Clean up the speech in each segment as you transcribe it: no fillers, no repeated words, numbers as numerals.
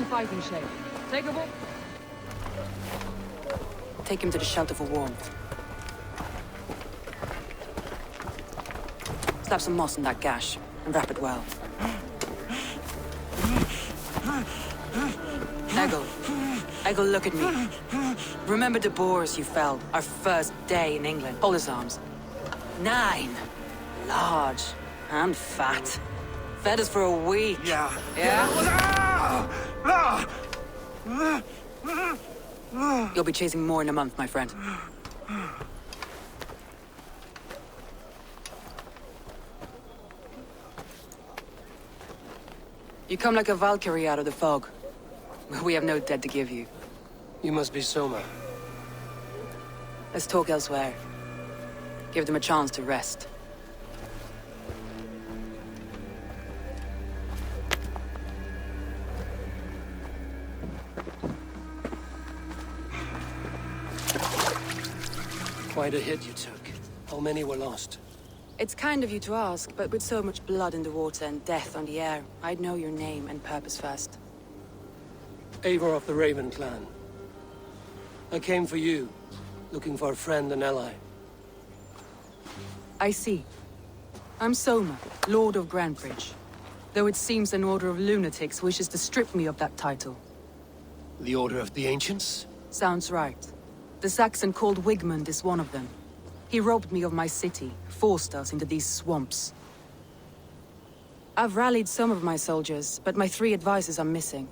fighting shape. Take a walk. Take him to the shelter for warmth. Slap some moss in that gash, and wrap it well. Eggle, look at me. Remember the boars you felled, our first day in England? Hold his arms. 9. Large. And fat. Fed us for a week. Yeah. Yeah? You'll be chasing more in a month, my friend. You come like a Valkyrie out of the fog. We have no debt to give you. You must be Soma. Let's talk elsewhere. Give them a chance to rest. Quite a hit you took. How many were lost? It's kind of you to ask, but with so much blood in the water and death on the air, I'd know your name and purpose first. Eivor of the Raven clan. I came for you, looking for a friend and ally. I see. I'm Soma, Lord of Grandbridge. Though it seems an order of lunatics wishes to strip me of that title. The Order of the Ancients? Sounds right. The Saxon called Wigmund is one of them. He robbed me of my city, forced us into these swamps. I've rallied some of my soldiers, but my 3 advisors are missing.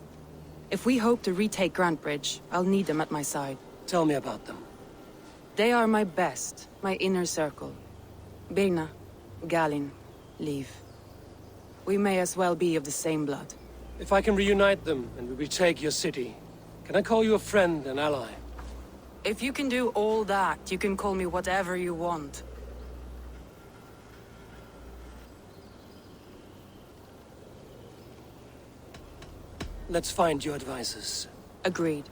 If we hope to retake Grantbridge, I'll need them at my side. Tell me about them. They are my best, my inner circle. Birna, Galin, Liv. We may as well be of the same blood. If I can reunite them and we retake your city, can I call you a friend and ally? If you can do all that, you can call me whatever you want. Let's find your advisors. Agreed.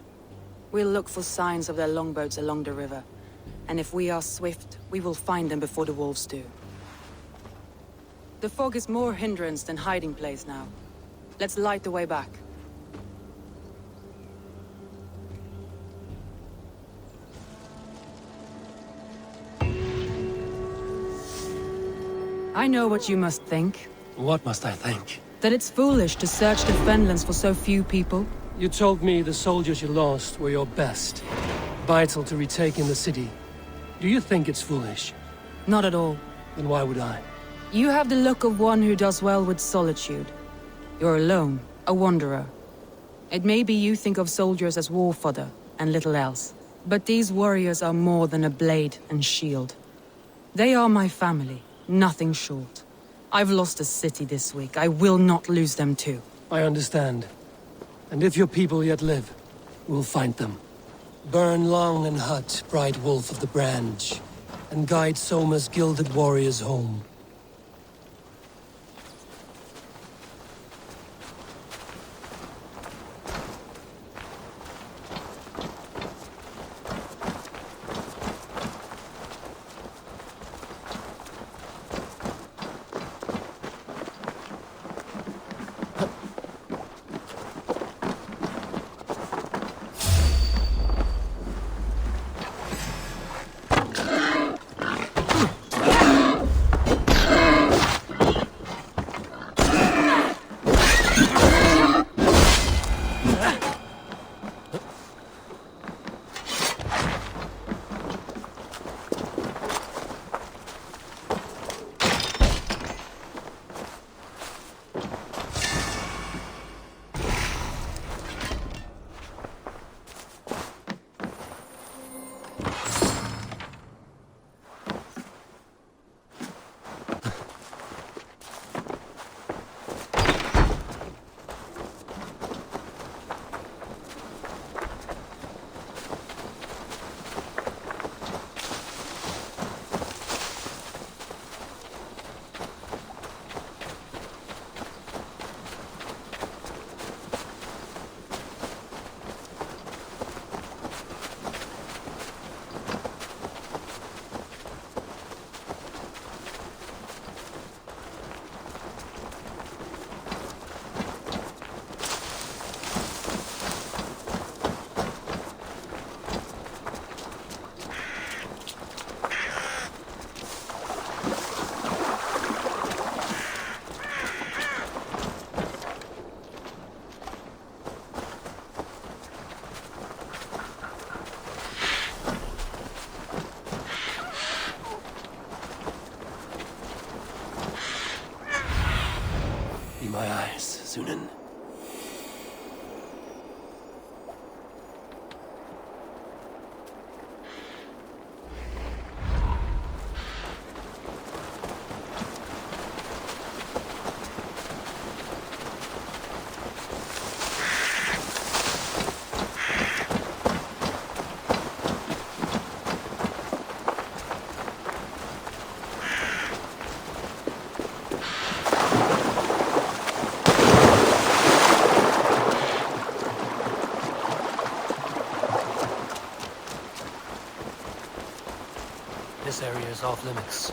We'll look for signs of their longboats along the river. And if we are swift, we will find them before the wolves do. The fog is more hindrance than hiding place now. Let's light the way back. I know what you must think. What must I think? That it's foolish to search the Fenlands for so few people. You told me the soldiers you lost were your best. Vital to retaking the city. Do you think it's foolish? Not at all. Then why would I? You have the look of one who does well with solitude. You're alone, a wanderer. It may be you think of soldiers as war fodder, and little else. But these warriors are more than a blade and shield. They are my family, nothing short. I've lost a city this week. I will not lose them too. I understand. And if your people yet live, we'll find them. Burn Long and Hut, bright wolf of the branch, and guide Soma's gilded warriors home. Be my eyes, Sunan. This area is off limits.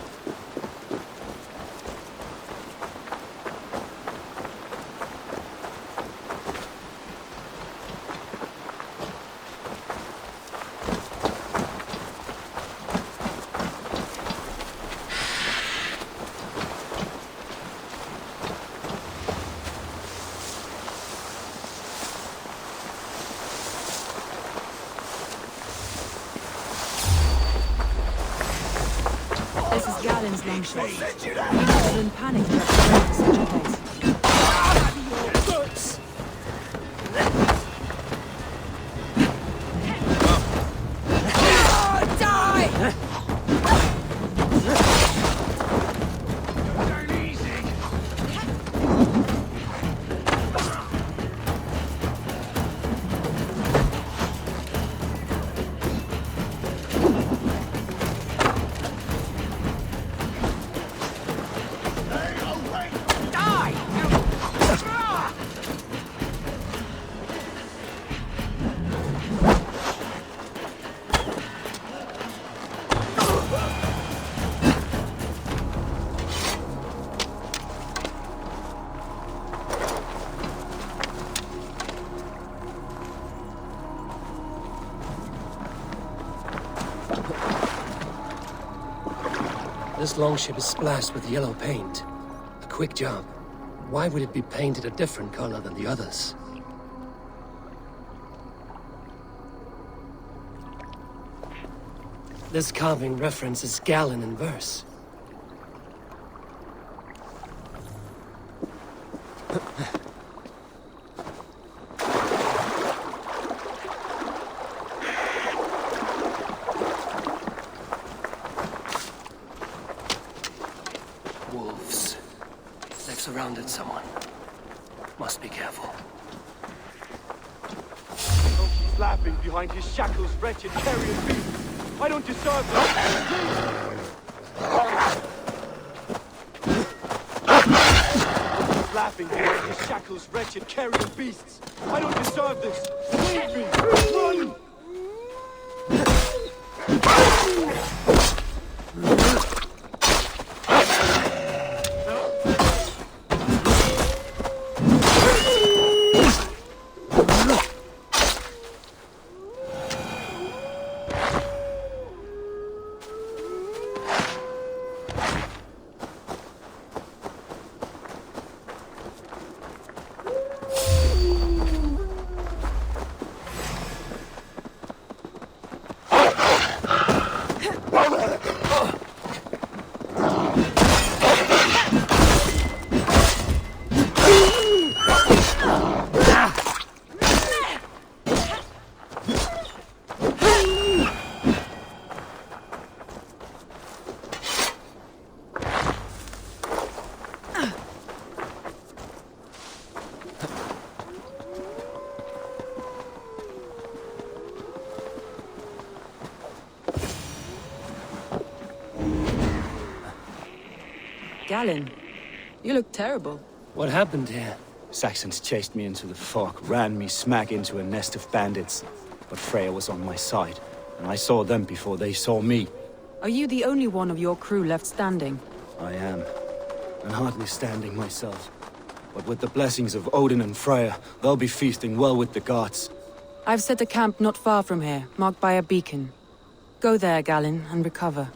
This is Galen's longship. He must have been panicked at the such a place. This longship is splashed with yellow paint. A quick job. Why would it be painted a different color than the others? This carving references Galen in verse. Wolves. They've surrounded someone. Must be careful. Don't keep laughing behind his shackles, wretched carrion beast. I don't deserve this. Keep laughing behind his shackles, wretched carrion beasts. I don't deserve this. Leave me. Run! Galen, you look terrible. What happened here? Saxons chased me into the fog, ran me smack into a nest of bandits. But Freya was on my side, and I saw them before they saw me. Are you the only one of your crew left standing? I am, and hardly standing myself. But with the blessings of Odin and Freya, they'll be feasting well with the gods. I've set a camp not far from here, marked by a beacon. Go there, Galen, and recover.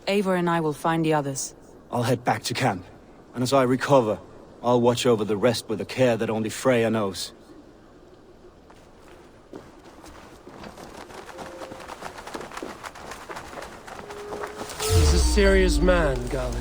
Eivor and I will find the others. I'll head back to camp, and as I recover, I'll watch over the rest with a care that only Freya knows. He's a serious man, Galen.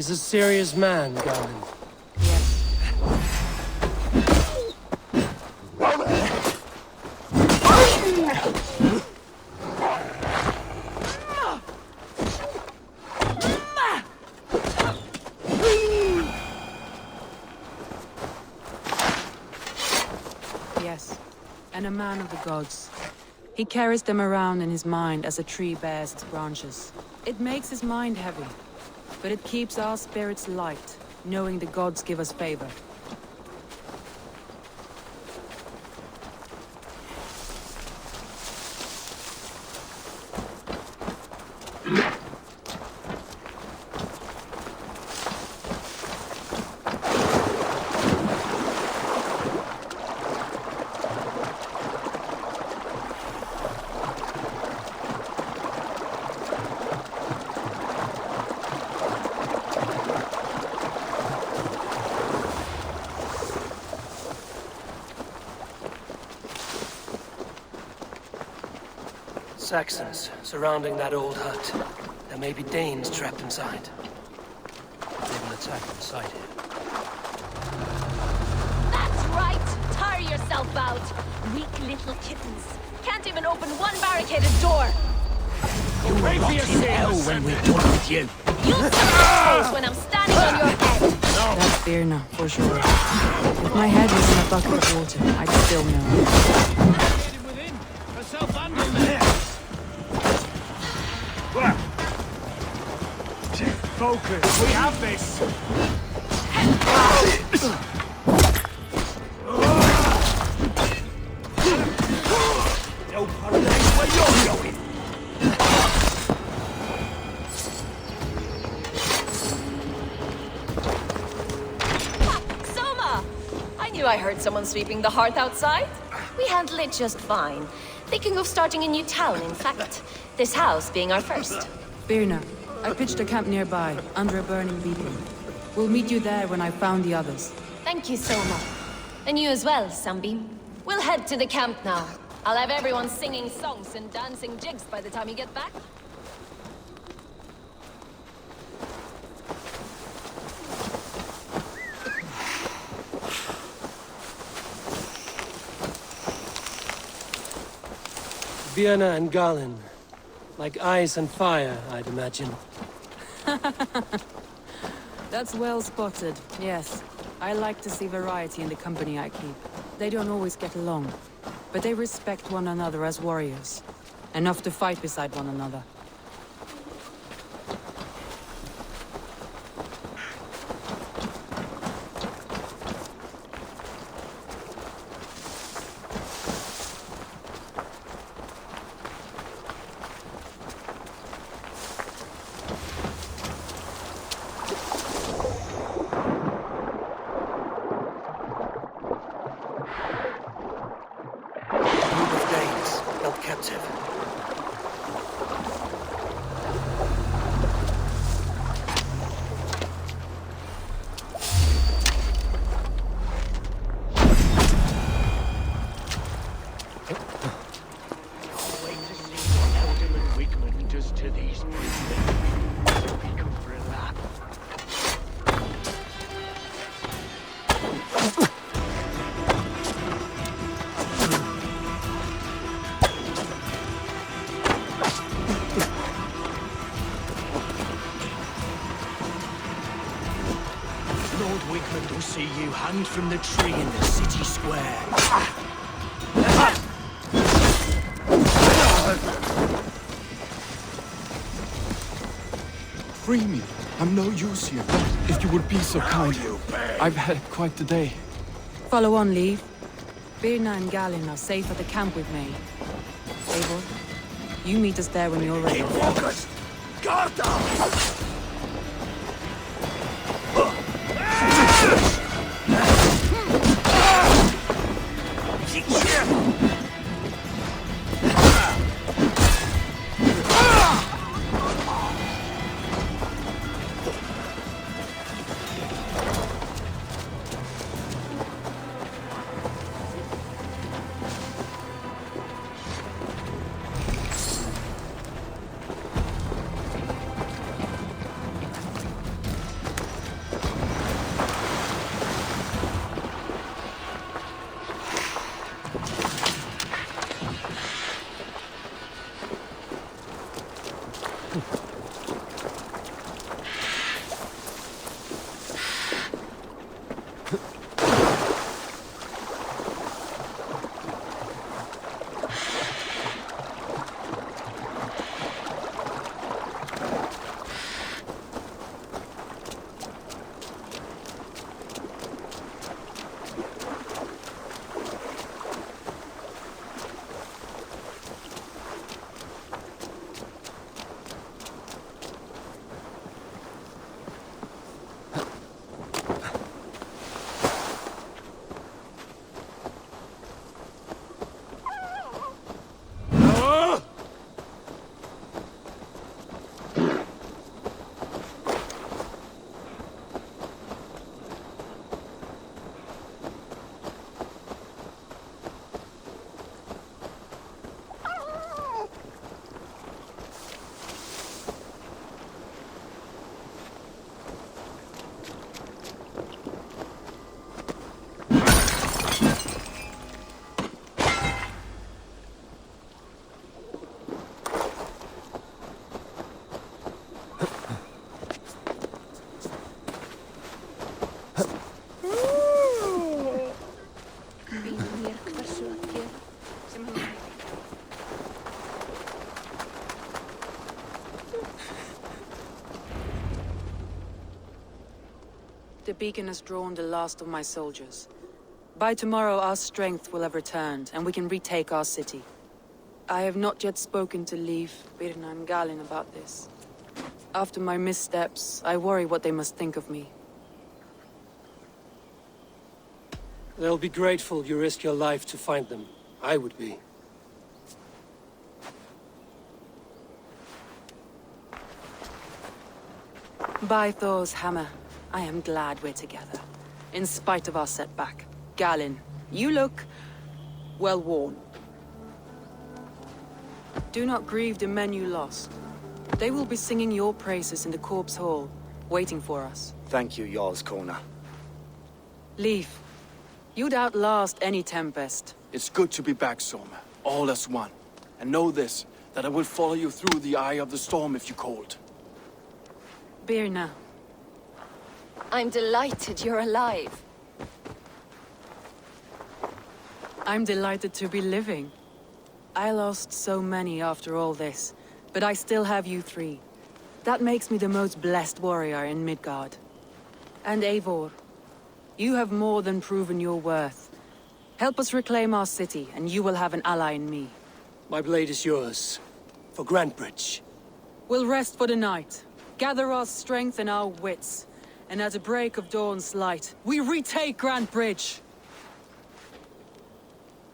He's a serious man, Garland. Yes. Yes, and a man of the gods. He carries them around in his mind as a tree bears its branches. It makes his mind heavy, but it keeps our spirits light, knowing the gods give us favor. Saxons surrounding that old hut. There may be Danes trapped inside. They will attack inside here. That's right! Tire yourself out! Weak little kittens. Can't even open one barricaded door! Wait for yourself when we're done with you. You'll see when I'm standing on your head! That's Birna, for sure. If my head was in a bucket of water, I'd still know. Focus, we have this! No paradise where you're going! Soma! I knew I heard someone sweeping the hearth outside. We handle it just fine. Thinking of starting a new town, in fact. This house being our first. Birna, I pitched a camp nearby, under a burning beacon. We'll meet you there when I've found the others. Thank you, Soma. And you as well, Sunbeam. We'll head to the camp now. I'll have everyone singing songs and dancing jigs by the time you get back. Birna and Garland. Like ice and fire, I'd imagine. That's well spotted, yes. I like to see variety in the company I keep. They don't always get along, but they respect one another as warriors. Enough to fight beside one another. Captive. Wickman will see you hanged from the tree in the city square. Free me. I'm no use here. If you would be so kind. I've had quite the day. Follow on, Lee. Birna and Galin are safe at the camp we've made. Eivor, you meet us there when you're ready. Keep focused! Guard down! beacon has drawn the last of my soldiers. By tomorrow our strength will have returned, and we can retake our city. I have not yet spoken to Leif, Birna and Galin about this. After my missteps, I worry what they must think of me. They'll be grateful you risked your life to find them. I would be. By Thor's hammer, I am glad we're together. In spite of our setback. Galin, you look well worn. Do not grieve the men you lost. They will be singing your praises in the Corpse Hall, waiting for us. Thank you, Jarl's Kona. Leif, you'd outlast any tempest. It's good to be back, Soma. All as one. And know this, that I will follow you through the eye of the storm if you called. Birna. I'm delighted you're alive. I'm delighted to be living. I lost so many after all this, but I still have you three. That makes me the most blessed warrior in Midgard. And Eivor, you have more than proven your worth. Help us reclaim our city, and you will have an ally in me. My blade is yours. For Grantbridge. We'll rest for the night, gather our strength and our wits, and at the break of dawn's light, we retake Grantbridge!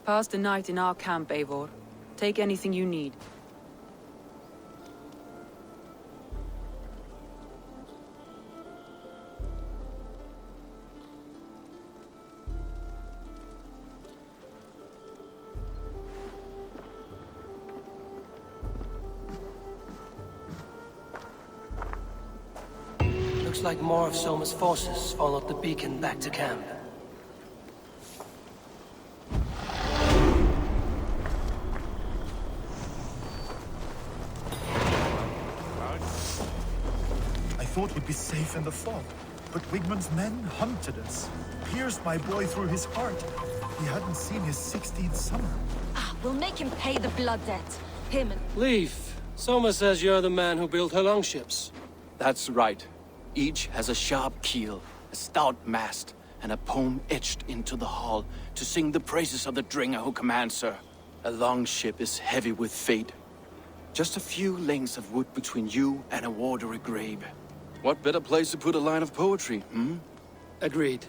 Pass the night in our camp, Eivor. Take anything you need. Looks like more of Soma's forces followed the beacon back to camp. I thought we'd be safe in the fog, but Wigmund's men hunted us, pierced my boy through his heart. He hadn't seen his 16th summer. We'll make him pay the blood debt. Him and... Leif, Soma says you're the man who built her longships. That's right. Each has a sharp keel, a stout mast, and a poem etched into the hull to sing the praises of the Dringer who commands her. A longship is heavy with fate. Just a few lengths of wood between you and a watery grave. What better place to put a line of poetry, hmm? Agreed.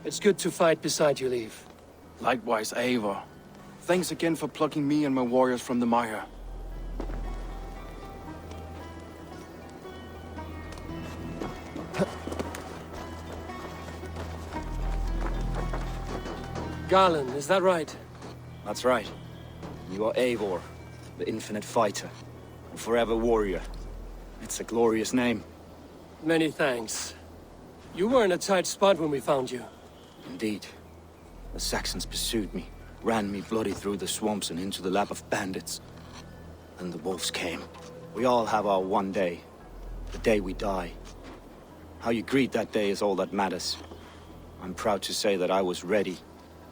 It's good to fight beside you, Leif. Likewise, Eivor. Thanks again for plucking me and my warriors from the mire. Garland, is that right? That's right. You are Eivor, the infinite fighter, and forever warrior. It's a glorious name. Many thanks. You were in a tight spot when we found you. Indeed. The Saxons pursued me, ran me bloody through the swamps and into the lap of bandits. Then the wolves came. We all have our one day. The day we die. How you greet that day is all that matters. I'm proud to say that I was ready.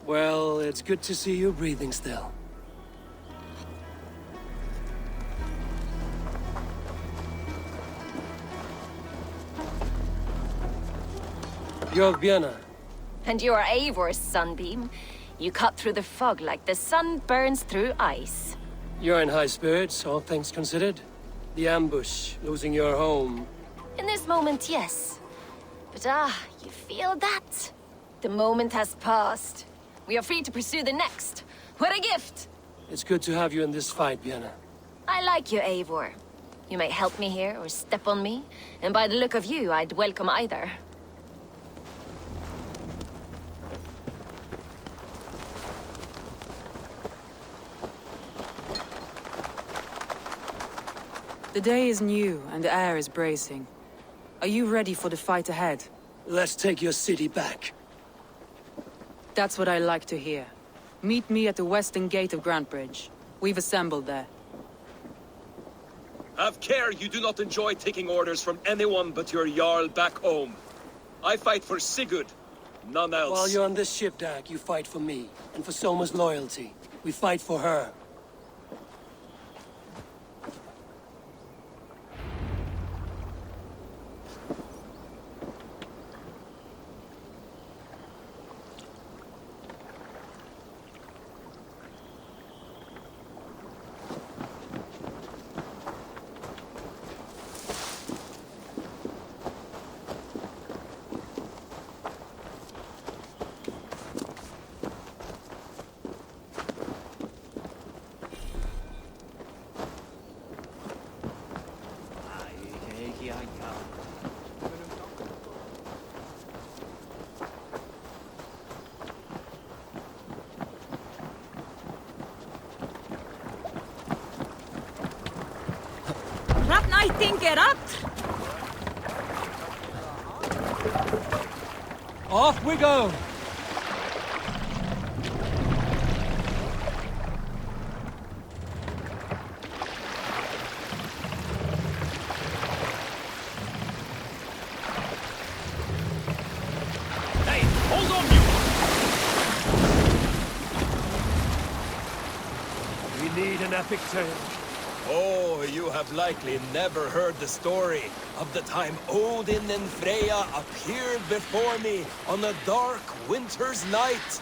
Well, it's good to see you breathing still. You're Björna. And you're Eivor's sunbeam. You cut through the fog like the sun burns through ice. You're in high spirits, all things considered. The ambush, losing your home. In this moment, yes. But you feel that? The moment has passed. We are free to pursue the next. What a gift! It's good to have you in this fight, Björna. I like you, Eivor. You may help me here or step on me, and by the look of you, I'd welcome either. The day is new, and the air is bracing. Are you ready for the fight ahead? Let's take your city back. That's what I like to hear. Meet me at the western gate of Grantbridge. We've assembled there. Have care you do not enjoy taking orders from anyone but your Jarl back home. I fight for Sigurd, none else. While you're on this ship, Dag, you fight for me, and for Soma's loyalty. We fight for her. I think it up. Off we go! Hey, hold on, you! We need an epic tale. Oh, you have likely never heard the story of the time Odin and Freya appeared before me on a dark winter's night.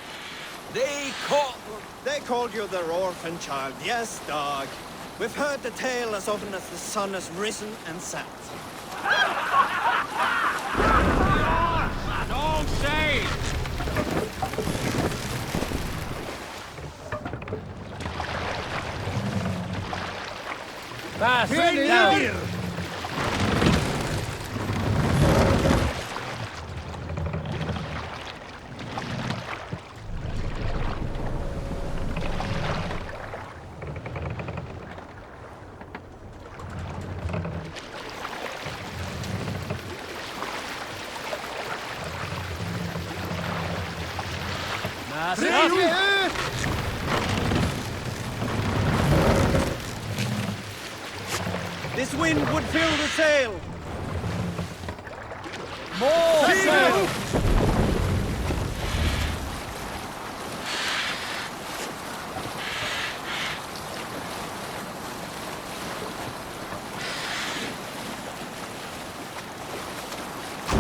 They called you their orphan child, yes, dog. We've heard the tale as often as the sun has risen and set. Don't say! Fast! Down! This wind would fill the sail. More sail!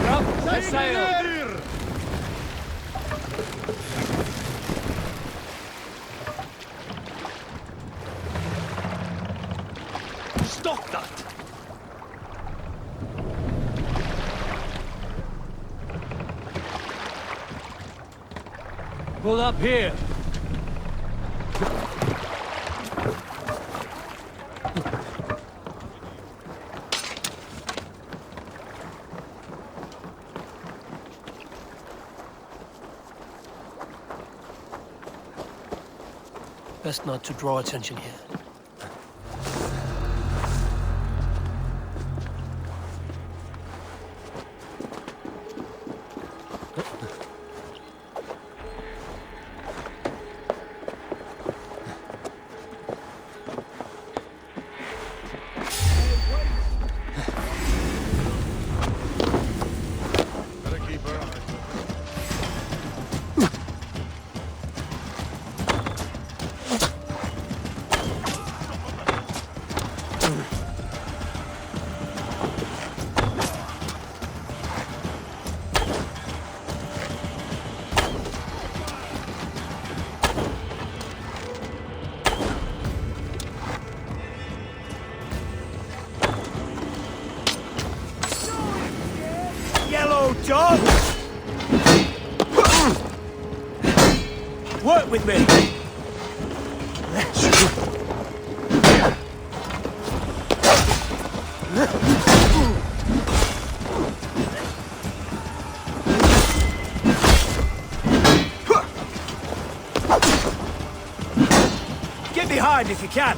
Up the sail! Stop that! Pull up here! Best not to draw attention here. Dog! Work with me! Get behind if you can!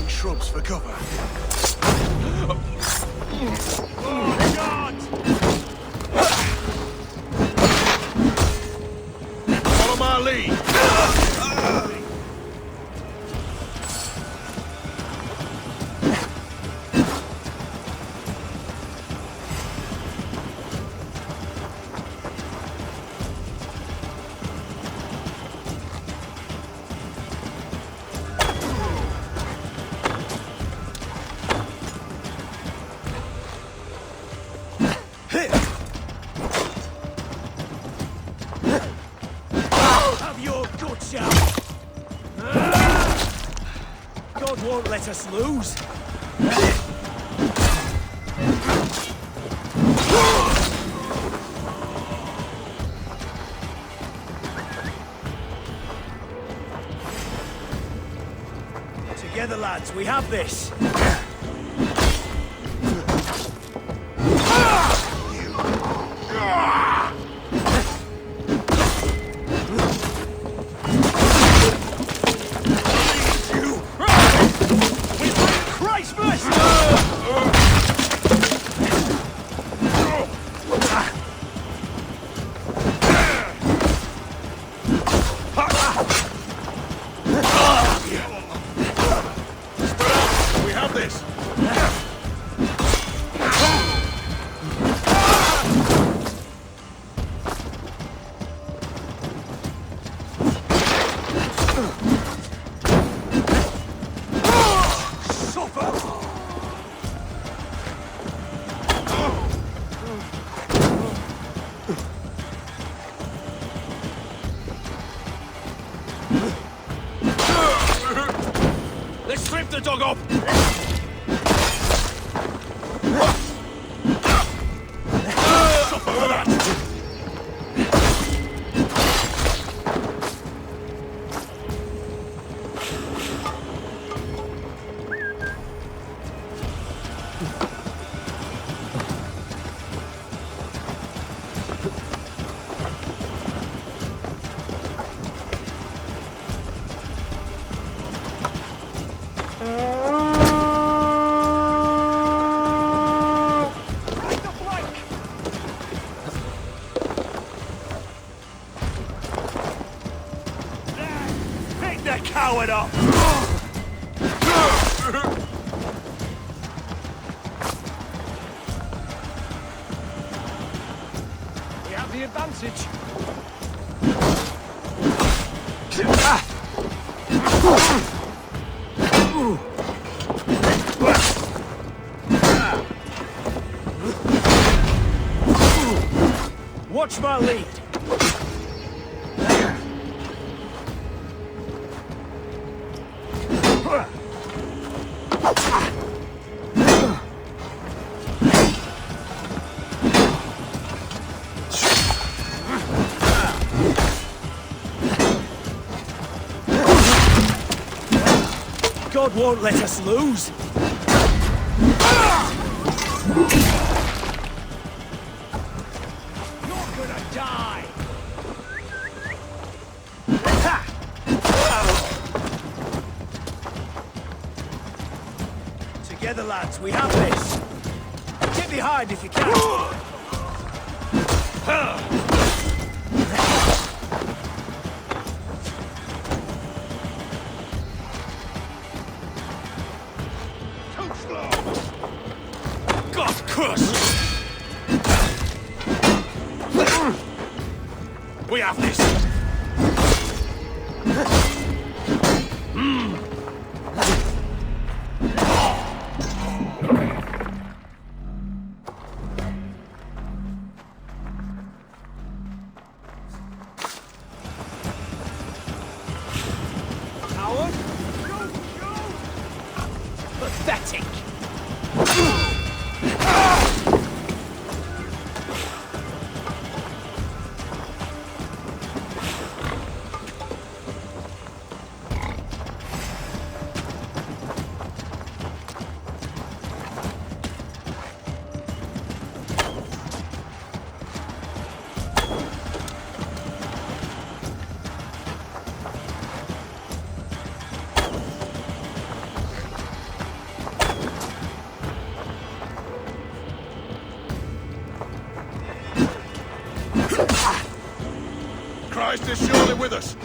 among shrubs for cover. Oh, God! Follow my lead. Have your guts out! God won't let us lose. Together, lads, we have this. We have this. Let's strip the dog up! Pick the coward up! We have the advantage. Watch my lead. God won't let us lose. You're gonna die. Together, lads, we have this. Get behind if you can. God curse! We have this. Howard? Pathetic. Christ is surely with us!